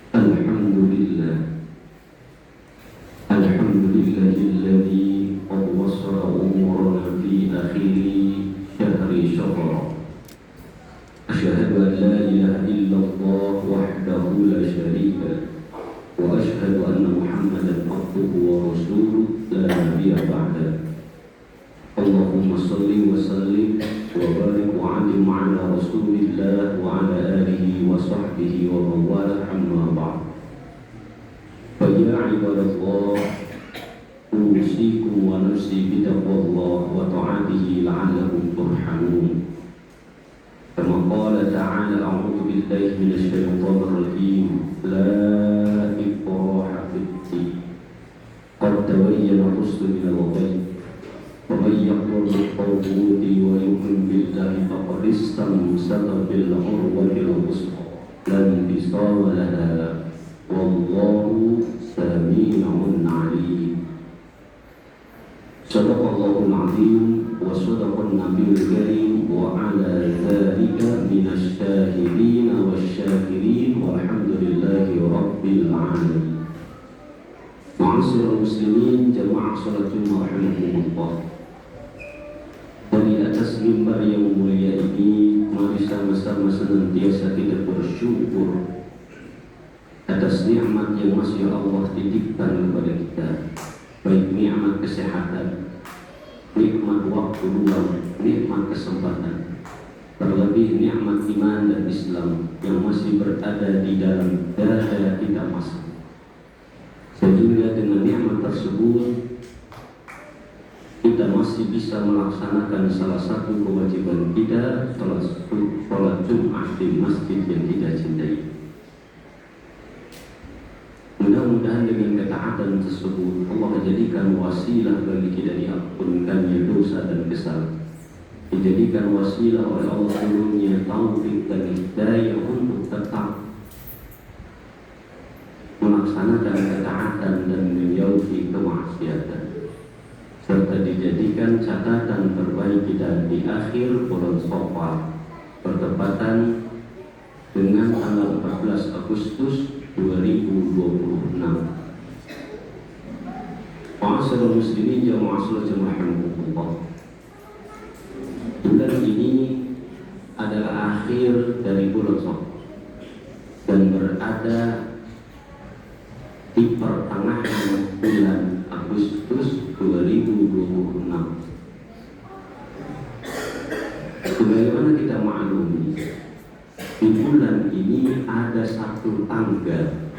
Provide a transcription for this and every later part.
Alhamdulillah, alhamdulillahilladzi qad wassala umurana fi akhiri syahri syawal. Asyhadu an la ilaha illallah wahdahu la syarika wa asyhadu anna Muhammadan abduhu wa rasuluh la nabiyya ba'da. Allahumma salli wa sallim wa barik wa alim ala rasulillah wa ala alihi wa sahbihi wa mawala amma ba'd. Fa ya ibadallah, usikum wa nafsi bitaqwallah wa ta'atihi la'allakum turhamun. Kama qala ta'ala, a'udzu billahi minasy syaithanir rajim. La ikraha fid-din. Qad tabayyana ar-rushdu minal ghayy. ومن يكفر بالطاغوت ويؤمن بالله فقد استمسك بالعروة الوثقى لا انفصام لها والله سميع عليم. صدق الله العظيم وصدق النبي الكريم وعلى ذلك من الشاهدين والشاكرين والحمد لله رب العالمين. Ma'asyiral muslimin jamaah salat Jumat rahimakumullah. Dari atas mimbar yang mulia ini, mari sama-sama senantiasa kita bersyukur atas nikmat yang masih Allah titipkan kepada kita, baik nikmat kesehatan, nikmat waktu luang, nikmat kesempatan, terlebih nikmat iman dan Islam yang masih berada di dalam dada kita masing. Sehingga dengan nikmat tersebut kita masih bisa melaksanakan salah satu kewajiban kita, sholat Jumat di masjid yang kita cintai. Mudah-mudahan dengan ketaatan tersebut Allah jadikan wasilah bagi kita diampunkannya dosa dan kesalahan, dijadikan wasilah oleh Allah turunnya taufik dan hidayah untuk tetap melaksanakan ketaatan dan menjauhi kemaksiatan, serta dijadikan catatan terbaik kita di akhir bulan Syawal bertepatan dengan tanggal 14 Agustus 2026. Ma'asyiral muslimin jamaah salat rahimakumullah. Bulan ini adalah akhir dari bulan Syawal dan berada di pertengahan bulan Agustus 2026. Sebagaimana kita maklumi, di bulan ini ada satu tanggal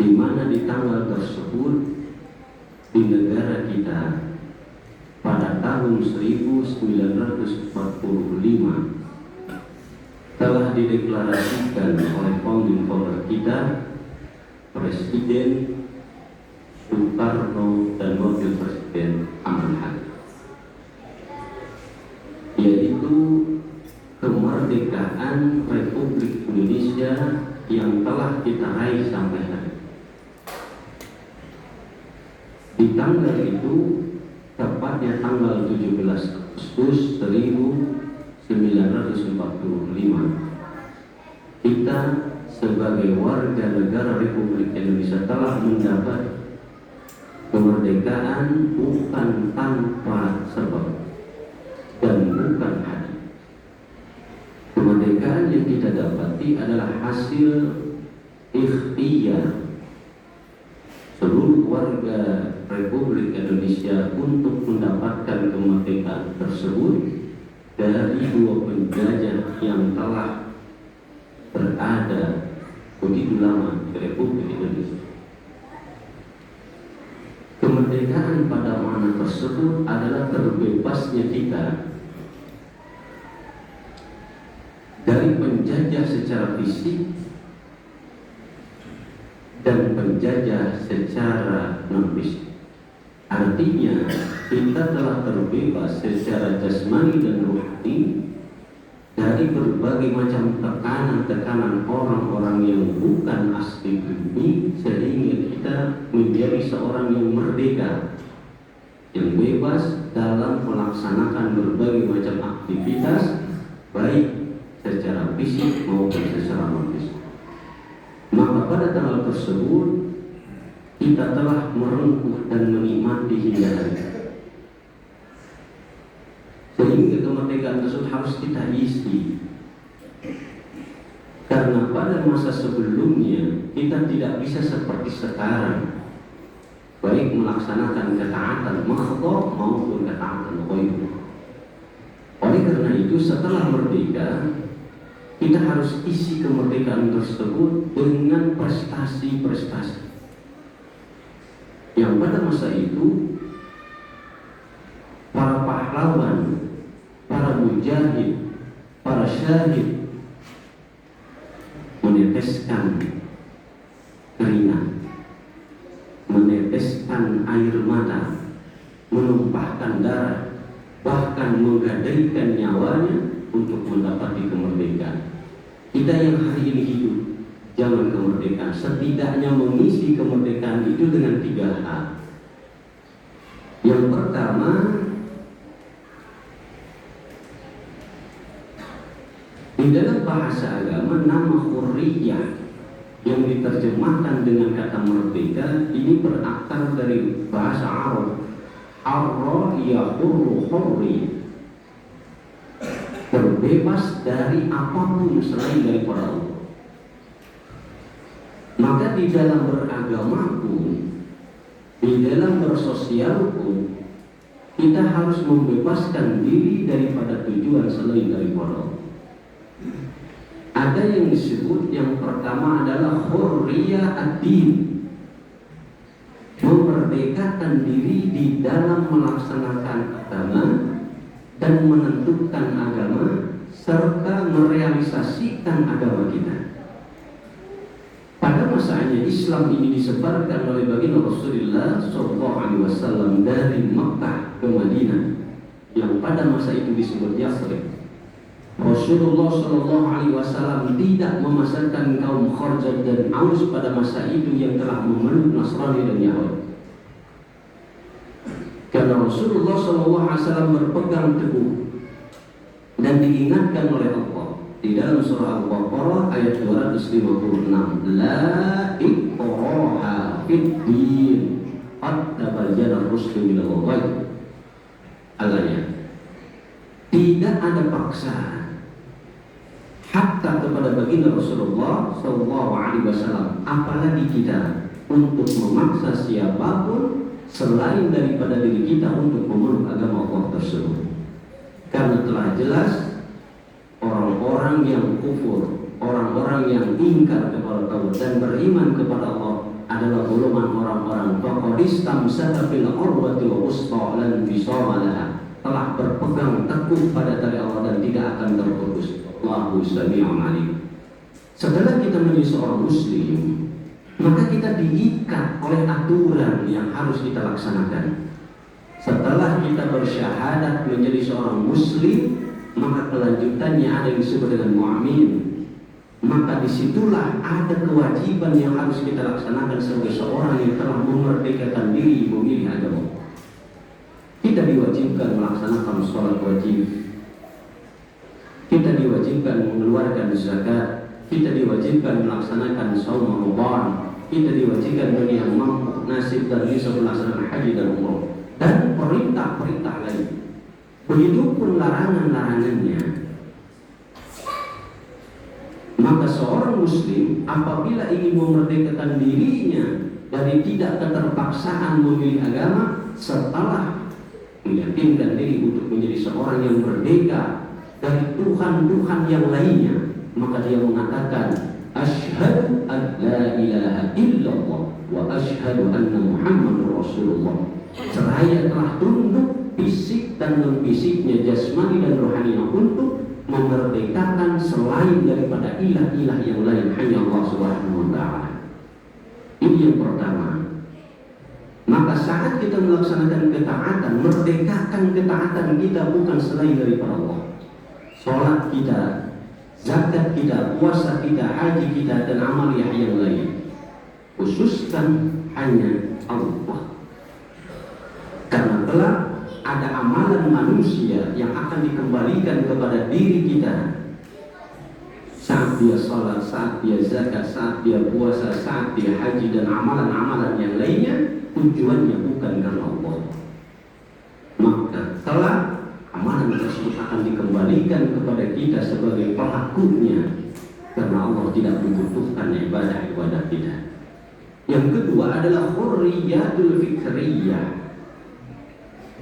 di mana di tanggal tersebut di negara kita pada tahun 1945 telah dideklarasikan oleh founding father kita, Presiden Soekarno dan Wakil Presiden Amran Halim, yaitu kemerdekaan Republik Indonesia yang telah kita raih sampai hari. Di tanggal itu, tepatnya tanggal 17 Agustus 1945, kita sebagai warga negara Republik Indonesia telah mendapat kemerdekaan bukan tanpa sebab dan bukan hadiah. Kemerdekaan yang kita dapati adalah hasil ikhtiar seluruh warga Republik Indonesia untuk mendapatkan kemerdekaan tersebut dari dua penjajah yang telah berada begitu lama di Republik Indonesia. Kemerdekaan pada makna tersebut adalah terbebasnya kita dari penjajah secara fisik dan penjajah secara non-fisik. Artinya kita telah terbebas secara jasmani dan rohani dari berbagai macam tekanan-tekanan orang-orang yang bukan asli pribumi, sehingga kita menjadi seorang yang merdeka, yang bebas dalam melaksanakan berbagai macam aktivitas, baik secara fisik maupun secara non fisik. pada tanggal tersebut kita telah merengkuh dan menikmati hingga hari. Sehingga kemerdekaan tersebut harus kita isi. Karena pada masa sebelumnya kita tidak bisa seperti sekarang, baik melaksanakan ketaatan mahdhah maupun ketaatan ghaib. Oleh karena itu setelah merdeka kita harus isi kemerdekaan tersebut dengan prestasi-prestasi yang pada masa itu para pahlawan, para mujahid, para syahid meneteskan keringat, meneteskan air mata, menumpahkan darah, bahkan menggadaikan nyawanya untuk mendapati kemerdekaan. Kita yang hari ini hidup zaman kemerdekaan setidaknya mengisi kemerdekaan itu dengan 3 hal. Yang pertama, di dalam bahasa agama nama hurriyah yang diterjemahkan dengan kata merdeka ini berakar dari bahasa Arab arra yahurru hurri, terbebas dari apapun selain daripada Allah. Maka di dalam beragama pun, di dalam bersosial pun, kita harus membebaskan diri daripada tujuan selain daripada Allah. Ada yang disebut yang pertama adalah hurriyah ad-din, memerdekakan diri di dalam melaksanakan agama dan menentukan agama serta merealisasikan agama kita. Pada masanya Islam ini disebarkan oleh baginda Rasulullah SAW dari Makkah ke Madinah, yang pada masa itu disebut Yathrib. Rasulullah SAW tidak memasarkan kaum Khazraj dan Aus pada masa itu yang telah memeluk Nasrani dan Yahudi. Karena Rasulullah SAW berpegang teguh dan diingatkan oleh Allah di dalam surah Al-Baqarah ayat 256, la ikraha fid din qad tabayyana ar-rusydu minal ghayy. Ayat, tidak ada paksaan hatta kepada baginda Rasulullah SAW, apalagi kita untuk memaksa siapapun selain daripada diri kita untuk memeluk agama Allah tersebut. Karena telah jelas orang-orang yang kufur, orang-orang yang ingkar kepada Allah dan beriman kepada Allah adalah golongan orang-orang faqadistamsaka bil urwatil wusqa lan fisama laha, telah berpegang teguh pada tali Allah dan tidak akan terputus. Allahu sami'un alim. Setelah kita menjadi seorang muslim, maka kita diikat oleh aturan yang harus kita laksanakan. Setelah kita bersyahadat menjadi seorang muslim, maka kelanjutannya ada yang disebut dengan mu'min. Maka disitulah ada kewajiban yang harus kita laksanakan sebagai seorang yang telah memerdekakan diri memilih agama. Kita diwajibkan melaksanakan sholat wajib, kita diwajibkan mengeluarkan zakat, kita diwajibkan melaksanakan shaum Ramadan, kita diwajibkan bagi yang mampu nasib dan bisa melaksanakan haji dan umrah, dan perintah-perintah lain. Begitupun larangan-larangannya. Maka seorang muslim apabila ingin memerdekakan dirinya dari tidak keterpaksaan memilih agama, setelah meyakinkan diri untuk menjadi seorang yang merdeka dari Tuhan-Tuhan yang lainnya, maka dia mengatakan asyhadu an la ilaha illallah wa asyhadu anna Muhammadar Rasulullah. Seraya telah tunduk fisik dan non-fisiknya, jasmani dan rohaninya, untuk memerdekakan selain daripada ilah-ilah yang lain, hanya Allah Subhanahu wa ta'ala. Ini yang pertama. Maka saat kita melaksanakan ketaatan, merdekakan ketaatan kita bukan selain daripada Allah. Sholat kita, zakat kita, puasa kita, haji kita, dan amaliyah yang lain, khususkan hanya Allah. Karena telah ada amalan manusia yang akan dikembalikan kepada diri kita saat dia sholat, saat dia zakat, saat dia puasa, saat dia haji dan amalan-amalan yang lainnya, tujuannya bukan karena Allah, maka kelak amalan tersebut akan dikembalikan kepada kita sebagai pelakunya, karena Allah tidak membutuhkan ibadah-ibadah kita. Yang kedua adalah hurriyatul fikriyah.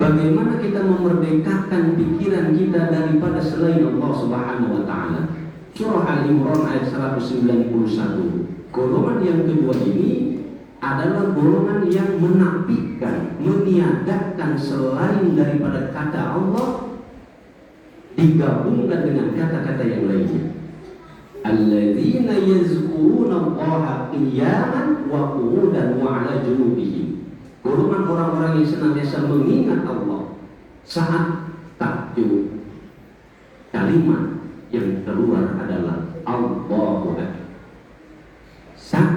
Bagaimana kita memerdekakan pikiran kita daripada selain Allah Subhanahu wa taala. Surah Al-Imran ayat 191. Golongan yang kedua ini adalah golongan yang menafikan, meniadakan selain daripada kata Allah, digabungkan dengan kata-kata yang lainnya. Alladzina yazkuruna Allaha qiyaman wa qu'udan wa 'ala junubihim. Golongan orang-orang yang senantiasa mengingat Allah saat takjub. Kalimat yang keluar adalah Allahu Akbar. Saat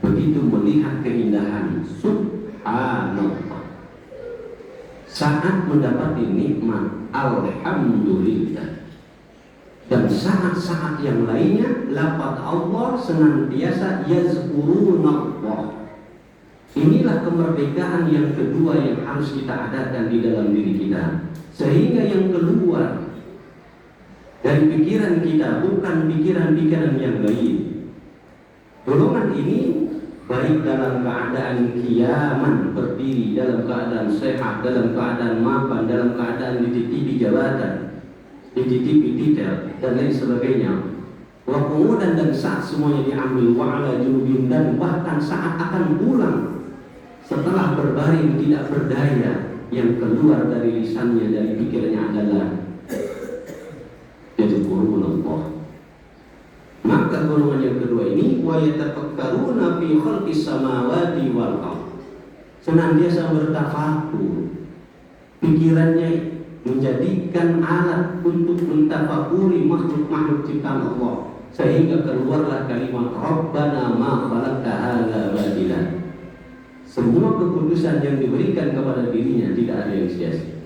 begitu melihat keindahan Subhanallah, saat mendapati nikmat Alhamdulillah, dan saat-saat yang lainnya lafaz Allah senantiasa yazkurunallah. Inilah kemerdekaan yang kedua yang harus kita adakan di dalam diri kita, sehingga yang keluar dari pikiran kita bukan pikiran-pikiran yang lain. Golongan ini baik dalam keadaan kiaman, berdiri, dalam keadaan sehat, dalam keadaan mapan, dalam keadaan dititipi jabatan, dititipi titel dan lain sebagainya, wakudan, dan saat semuanya diambil, wa'ala junubin, dan bahkan saat akan pulang setelah berbaring tidak berdaya, yang keluar dari lisannya, dari pikirannya adalah yadhkurunallah. Maka golongan yang kedua ini wa yatafakkaruna fi khalqis samawati wal ardh, senantiasa bertafakur, pikirannya menjadikan alat untuk mentafakuri makhluk-makhluk ciptaan Allah, sehingga keluarlah kalimat Rabbana ma khalaqta hadza batila. Semua keputusan yang diberikan kepada dirinya tidak ada yang sia-sia,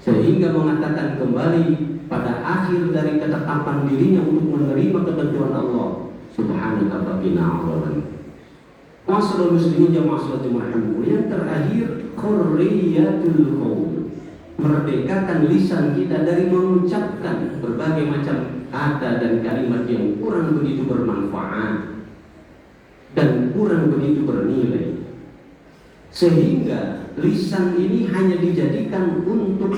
sehingga mengatakan kembali pada akhir dari ketetapan dirinya untuk menerima ketentuan Allah. Subhanaka faqina adzaban. Masyaallah muslimin jamaah salat Jumat. Yang terakhir, hurriyatul qaul. Merdekakan lisan kita dari mengucapkan berbagai macam kata dan kalimat yang kurang begitu bermanfaat dan kurang begitu bernilai, sehingga lisan ini hanya dijadikan untuk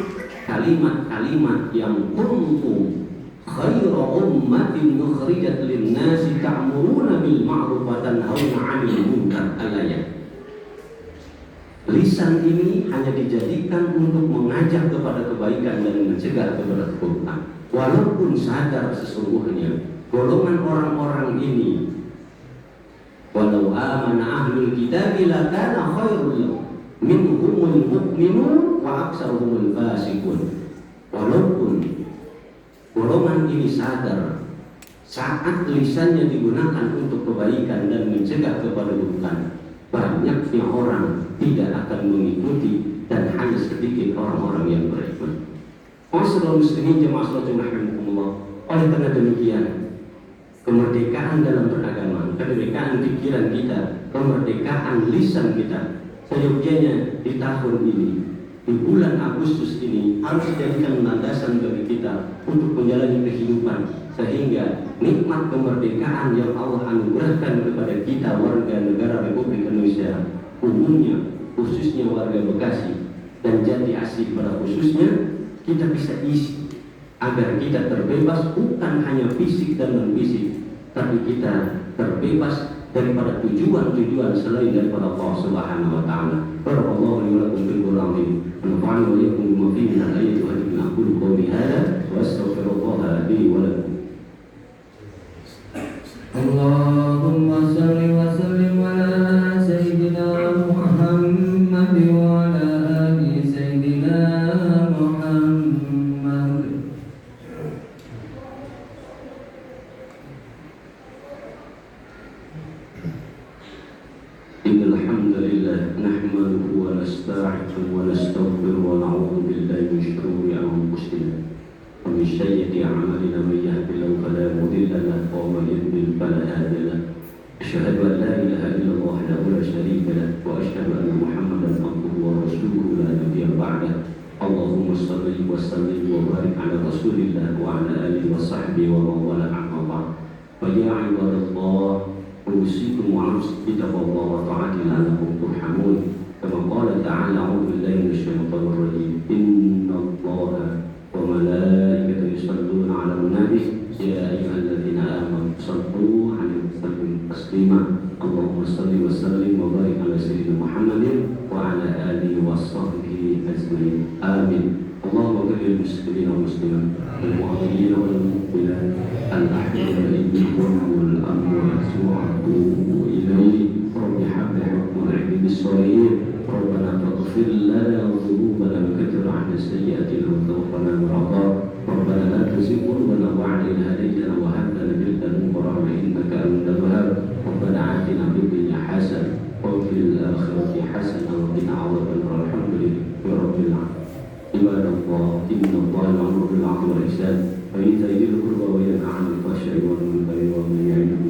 kalimat-kalimat yang kuntum khairu ummatin ukhrijat lin-nasi ta'muruna bil ma'ruf wa tanhauna 'anil munkar. Al-ayat. Lisan ini hanya dijadikan untuk mengajak kepada kebaikan dan mencegah kepada keburukan. Walaupun sadar sesungguhnya golongan orang-orang ini, walau amana ahlul kitabi lakana khairul lahum minhumul mu'minun wa aksaruhumul fasiqun. Walaupun golongan ini sadar saat lisannya digunakan untuk kebaikan dan mencegah kepada keburukan, banyaknya orang tidak akan mengikuti dan hanya sedikit orang-orang yang beriman. Masyaallah muslimin jemaah salat rahimakumullah. Oleh karena demikian, kemerdekaan dalam beragama, kemerdekaan pikiran kita, kemerdekaan lisan kita, seyogyanya di tahun ini, di bulan Agustus ini, harus dijadikan landasan bagi kita untuk menjalani kehidupan, sehingga nikmat kemerdekaan yang Allah anugerahkan kepada kita warga negara Republik Indonesia umumnya, khususnya warga Bekasi dan Jati Asih pada khususnya, kita bisa isi agar kita terbebas bukan hanya fisik dan non-fisik, tapi kita terbebas daripada tujuan-tujuan selain daripada Allah Subhanahu wa taala. Barakallahu li wa lakum fil Qur'an wa nafa'ani wa iyyakum bima fihi min al-ayati wa aqulu qawli hadha wa astaghfirullah li wa lakum. Allahumma salli wa sallim ala sayyidina Muhammad wa ala ali sayyidina Muhammad. Innal hamdalillah nahmaduhu wa nasta'inuhu wa nastaghfiruhu wa na'udzu billahi min shururi anfusina wa min sayyiati a'malina may yahdihillahu fala أشهد أن لا إله إلا الله وحده لا شريك له وأشهد أن محمدا عبده ورسوله لا نبي بعده اللهم صل وسلم وبارك على رسول الله وعلى آله وصحبه ومن والاه أما بعد فيا عباد الله أوصيكم ونفسي بتقوى الله وطاعته لعلكم ترحمون كما قال تعالى أعوذ بالله من الشيطان الرجيم إن الله وملائكته يصلون على النبي يا أيها الذين آمنوا صلوا عليه وسلموا تسليما اللهم صل وسلم وبارك على سيدنا محمد وعلى آله وصحبه أجمعين آمين اللهم اغفر للمسلمين والمسلمات والمؤمنين والمؤمنات الأحياء منهم والأموات وأتوب إليه رب حب حكم العلم بالصالحين ربنا فاغفر لنا ذنوبنا وكفر عنا سيئاتنا وتوفنا بالأبرار ربنا لا تزغ قلوبنا بعد إذ هديتنا وهب لنا من لدنك رحمة إنك أنت الوهاب ربنا آتنا في الدنيا حسنة وفي الآخرة حسنة وقنا عذاب النار الحمد لله رب العالمين عباد الله إن الله يأمر بالعدل والإحسان وإيتاء ذي القربى وينهى عن الفحشاء والمنكر والبغي يعظكم